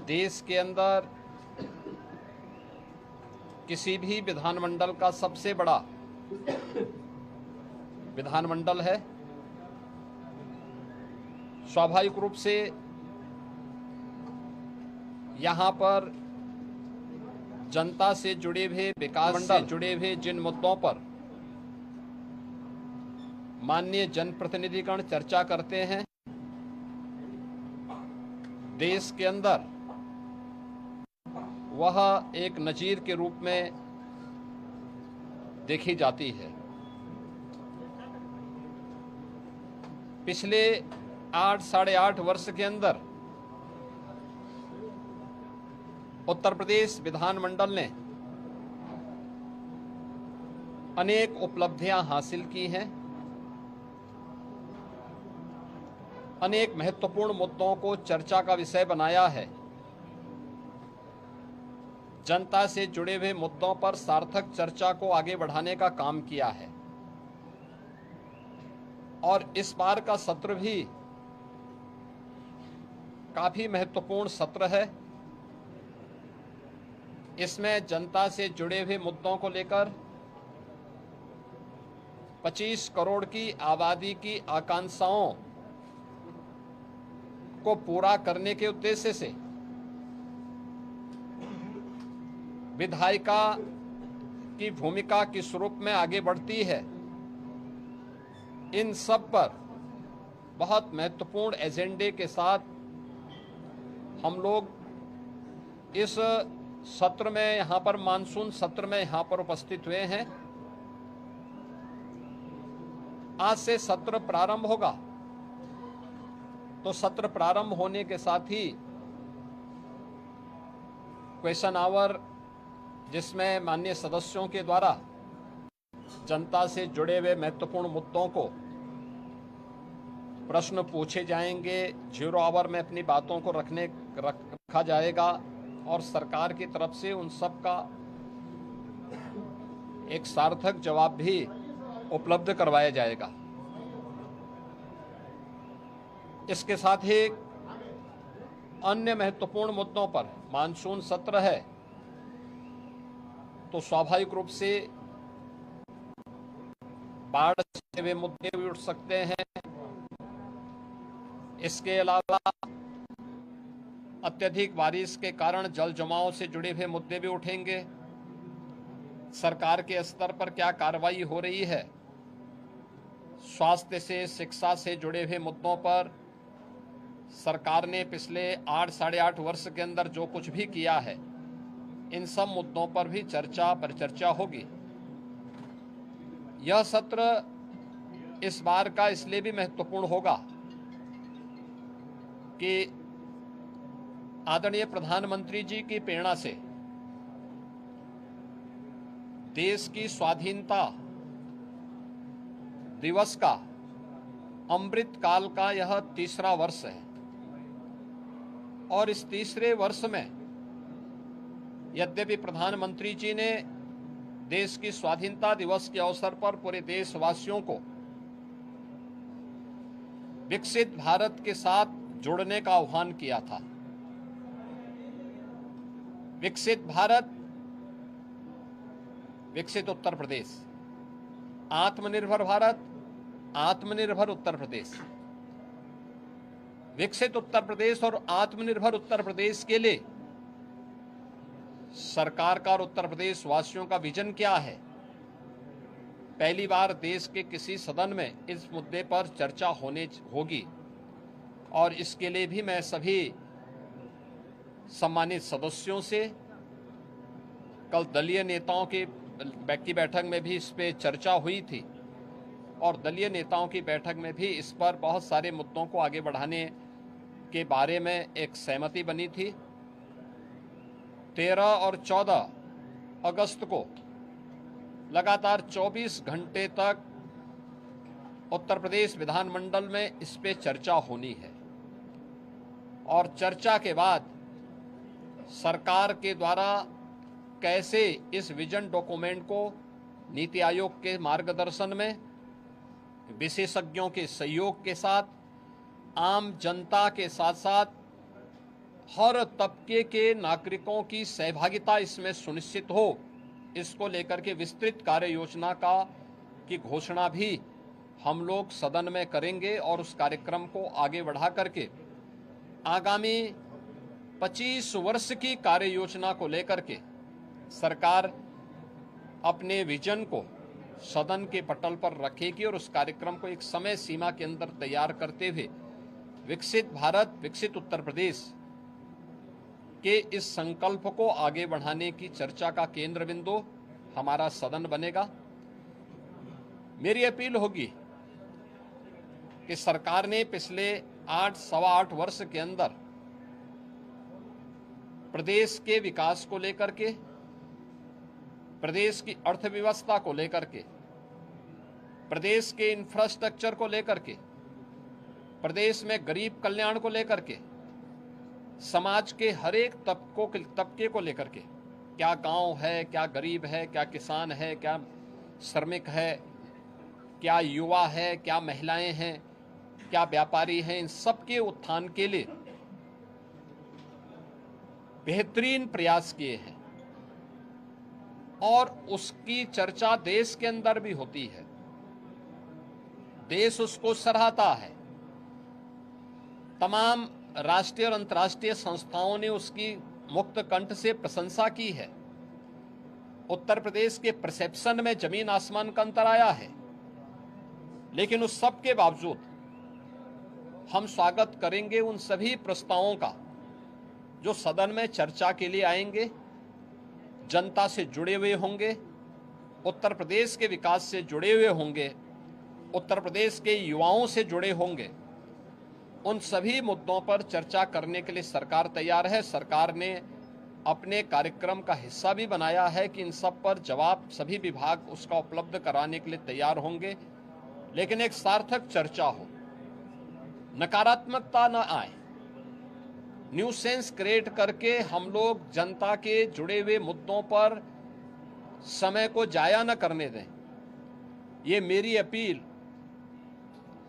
देश के अंदर किसी भी विधानमंडल का सबसे बड़ा विधानमंडल है। स्वाभाविक रूप से यहाँ पर जनता से जुड़े हुए, विकास से जुड़े हुए जिन मुद्दों पर माननीय जनप्रतिनिधिगण चर्चा करते हैं, देश के अंदर वह एक नजीर के रूप में देखी जाती है। पिछले 8 साढ़े 8 वर्ष के अंदर उत्तर प्रदेश विधानमंडल ने अनेक उपलब्धियां हासिल की हैं, अनेक महत्वपूर्ण मुद्दों को चर्चा का विषय बनाया है, जनता से जुड़े हुए मुद्दों पर सार्थक चर्चा को आगे बढ़ाने का काम किया है। और इस बार का सत्र भी काफी महत्वपूर्ण सत्र है। इसमें जनता से जुड़े हुए मुद्दों को लेकर 25 करोड़ की आबादी की आकांक्षाओं को पूरा करने के उद्देश्य से विधायिका की भूमिका किस रूप में आगे बढ़ती है, इन सब पर बहुत महत्वपूर्ण एजेंडे के साथ हम लोग इस सत्र में, यहाँ पर मानसून सत्र में यहाँ पर उपस्थित हुए हैं। आज से सत्र प्रारंभ होगा, तो सत्र प्रारंभ होने के साथ ही क्वेश्चन आवर, जिसमें माननीय सदस्यों के द्वारा जनता से जुड़े हुए महत्वपूर्ण मुद्दों को प्रश्न पूछे जाएंगे। 0 आवर में अपनी बातों को रखा जाएगा और सरकार की तरफ से उन सब का एक सार्थक जवाब भी उपलब्ध करवाया जाएगा। इसके साथ ही अन्य महत्वपूर्ण मुद्दों पर मानसून सत्र है, तो स्वाभाविक रूप से बाढ़ से वे मुद्दे भी उठ सकते हैं। इसके अलावा अत्यधिक बारिश के कारण जल जमाव से जुड़े हुए मुद्दे भी उठेंगे। सरकार के स्तर पर क्या कार्रवाई हो रही है, स्वास्थ्य से, शिक्षा से जुड़े हुए मुद्दों पर सरकार ने पिछले 8 साढ़े 8 वर्ष के अंदर जो कुछ भी किया है, इन सब मुद्दों पर भी परिचर्चा होगी। यह सत्र इस बार का इसलिए भी महत्वपूर्ण होगा कि आदरणीय प्रधानमंत्री जी की प्रेरणा से देश की स्वाधीनता दिवस का अमृत काल का यह 3रा वर्ष है। और इस 3रे वर्ष में यद्यपि प्रधानमंत्री जी ने देश की स्वाधीनता दिवस के अवसर पर पूरे देशवासियों को विकसित भारत के साथ जुड़ने का आह्वान किया था। विकसित भारत, विकसित उत्तर प्रदेश, आत्मनिर्भर भारत, आत्मनिर्भर उत्तर प्रदेश। विकसित उत्तर प्रदेश और आत्मनिर्भर उत्तर प्रदेश के लिए सरकार का और उत्तर प्रदेश वासियों का विजन क्या है, पहली बार देश के किसी सदन में इस मुद्दे पर चर्चा होगी। और इसके लिए भी मैं सभी सम्मानित सदस्यों से, कल दलीय नेताओं की बैठक में भी इस पे चर्चा हुई थी और दलीय नेताओं की बैठक में भी इस पर बहुत सारे मुद्दों को आगे बढ़ाने के बारे में एक सहमति बनी थी। 13 और 14 अगस्त को लगातार 24 घंटे तक उत्तर प्रदेश विधानमंडल में इस पे चर्चा होनी है और चर्चा के बाद सरकार के द्वारा कैसे इस विजन डॉक्यूमेंट को नीति आयोग के मार्गदर्शन में, विशेषज्ञों के सहयोग के साथ, आम जनता के साथ साथ हर तबके के नागरिकों की सहभागिता इसमें सुनिश्चित हो, इसको लेकर के विस्तृत कार्य योजना की घोषणा भी हम लोग सदन में करेंगे और उस कार्यक्रम को आगे बढ़ा करके आगामी 25 वर्ष की कार्य योजना को लेकर के सरकार अपने विजन को सदन के पटल पर रखेगी और उस कार्यक्रम को एक समय सीमा के अंदर तैयार करते हुए विकसित भारत, विकसित उत्तर प्रदेश के इस संकल्प को आगे बढ़ाने की चर्चा का केंद्र बिंदु हमारा सदन बनेगा। मेरी अपील होगी कि सरकार ने पिछले 8-8 वर्ष के अंदर प्रदेश के विकास को लेकर के, प्रदेश की अर्थव्यवस्था को लेकर के, प्रदेश के इंफ्रास्ट्रक्चर को लेकर के, प्रदेश में गरीब कल्याण को लेकर के, समाज के हर एक तबके को लेकर के, क्या गांव है, क्या गरीब है, क्या किसान है, क्या श्रमिक है, क्या युवा है, क्या महिलाएं हैं, क्या व्यापारी हैं, इन सब के उत्थान के लिए बेहतरीन प्रयास किए हैं और उसकी चर्चा देश के अंदर भी होती है। देश उसको सराहता है। तमाम राष्ट्रीय और अंतर्राष्ट्रीय संस्थाओं ने उसकी मुक्त कंठ से प्रशंसा की है। उत्तर प्रदेश के परसेप्शन में जमीन आसमान का अंतर आया है, लेकिन उस सब के बावजूद हम स्वागत करेंगे उन सभी प्रस्तावों का जो सदन में चर्चा के लिए आएंगे, जनता से जुड़े हुए होंगे, उत्तर प्रदेश के विकास से जुड़े हुए होंगे, उत्तर प्रदेश के युवाओं से जुड़े होंगे। उन सभी मुद्दों पर चर्चा करने के लिए सरकार तैयार है। सरकार ने अपने कार्यक्रम का हिस्सा भी बनाया है कि इन सब पर जवाब सभी विभाग उसका उपलब्ध कराने के लिए तैयार होंगे, लेकिन एक सार्थक चर्चा हो, नकारात्मकता न आए, न्यूसेंस क्रिएट करके हम लोग जनता के जुड़े हुए मुद्दों पर समय को जाया न करने दें। ये मेरी अपील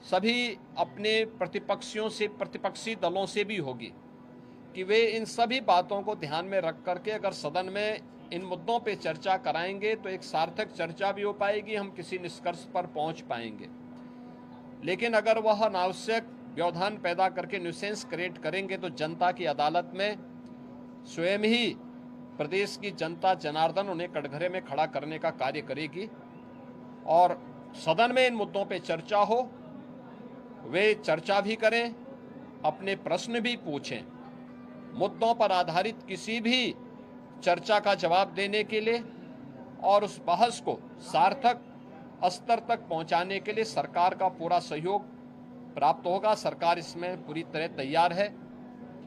सभी अपने प्रतिपक्षी दलों से भी होगी कि वे इन सभी बातों को ध्यान में रख करके अगर सदन में इन मुद्दों पे चर्चा कराएंगे तो एक सार्थक चर्चा भी हो पाएगी, हम किसी निष्कर्ष पर पहुंच पाएंगे। लेकिन अगर वह अनावश्यक व्यवधान पैदा करके न्यूसेंस क्रिएट करेंगे तो जनता की अदालत में स्वयं ही प्रदेश की जनता जनार्दन उन्हें कटघरे में खड़ा करने का कार्य करेगी और सदन में इन मुद्दों पे चर्चा हो, वे चर्चा भी करें, अपने प्रश्न भी पूछें। मुद्दों पर आधारित किसी भी चर्चा का जवाब देने के लिए और उस बहस को सार्थक स्तर तक पहुंचाने के लिए सरकार का पूरा सहयोग प्राप्त होगा। सरकार इसमें पूरी तरह तैयार है।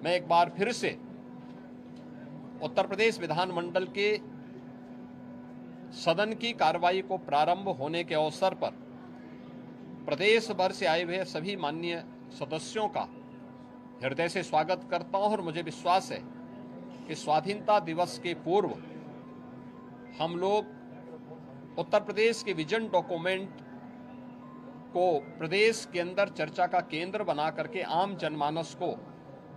मैं एक बार फिर से उत्तर प्रदेश विधानमंडल के सदन की कार्रवाई को प्रारंभ होने के अवसर पर प्रदेश भर से आए हुए सभी माननीय सदस्यों का हृदय से स्वागत करता हूं और मुझे विश्वास है कि स्वाधीनता दिवस के पूर्व हम लोग उत्तर प्रदेश के विजन डॉक्यूमेंट को प्रदेश के अंदर चर्चा का केंद्र बना करके आम जनमानस को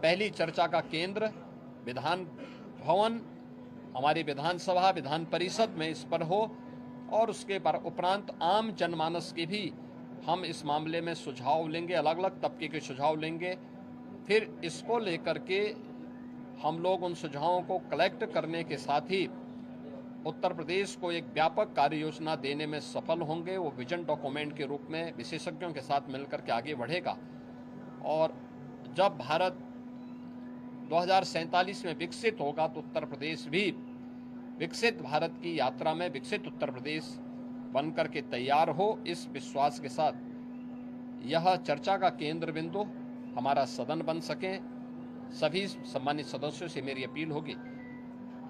पहली चर्चा का केंद्र विधान भवन, हमारी विधानसभा, विधान परिषद में इस पर हो और उसके उपरांत आम जनमानस के भी हम इस मामले में सुझाव लेंगे, अलग अलग तबके के सुझाव लेंगे। फिर इसको लेकर के हम लोग उन सुझावों को कलेक्ट करने के साथ ही उत्तर प्रदेश को एक व्यापक कार्य योजना देने में सफल होंगे। वो विजन डॉक्यूमेंट के रूप में विशेषज्ञों के साथ मिलकर के आगे बढ़ेगा और जब भारत 2047 में विकसित होगा तो उत्तर प्रदेश भी विकसित भारत की यात्रा में विकसित उत्तर प्रदेश बनकर के तैयार हो। इस विश्वास के साथ यह चर्चा का केंद्र बिंदु हमारा सदन बन सके। सभी सम्मानित सदस्यों से मेरी अपील होगी,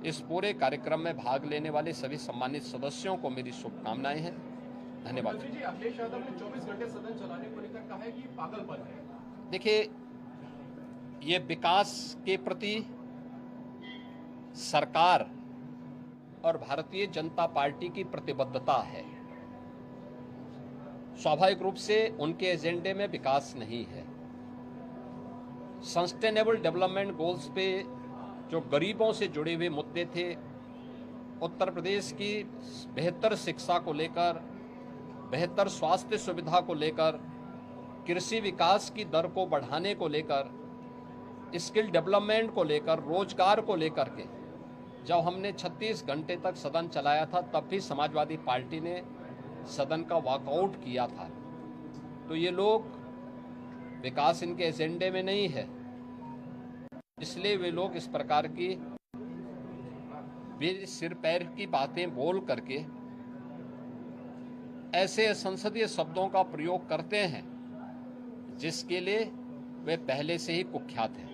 इस पूरे कार्यक्रम में भाग लेने वाले सभी सम्मानित सदस्यों को मेरी शुभकामनाएं हैं। धन्यवाद। अखिलेश यादव ने 24 घंटे सदन चलाने को लेकर कहा है कि पागलपन है। देखिए, ये विकास के प्रति सरकार और भारतीय जनता पार्टी की प्रतिबद्धता है। स्वाभाविक रूप से उनके एजेंडे में विकास नहीं है। सस्टेनेबल डेवलपमेंट गोल्स पे जो गरीबों से जुड़े हुए मुद्दे थे, उत्तर प्रदेश की बेहतर शिक्षा को लेकर, बेहतर स्वास्थ्य सुविधा को लेकर, कृषि विकास की दर को बढ़ाने को लेकर, स्किल डेवलपमेंट को लेकर, रोजगार को लेकर के जब हमने 36 घंटे तक सदन चलाया था, तब भी समाजवादी पार्टी ने सदन का वॉकआउट किया था। तो ये लोग, विकास इनके एजेंडे में नहीं है, इसलिए वे लोग इस प्रकार की वे सिर पैर की बातें बोल करके ऐसे संसदीय शब्दों का प्रयोग करते हैं जिसके लिए वे पहले से ही कुख्यात हैं।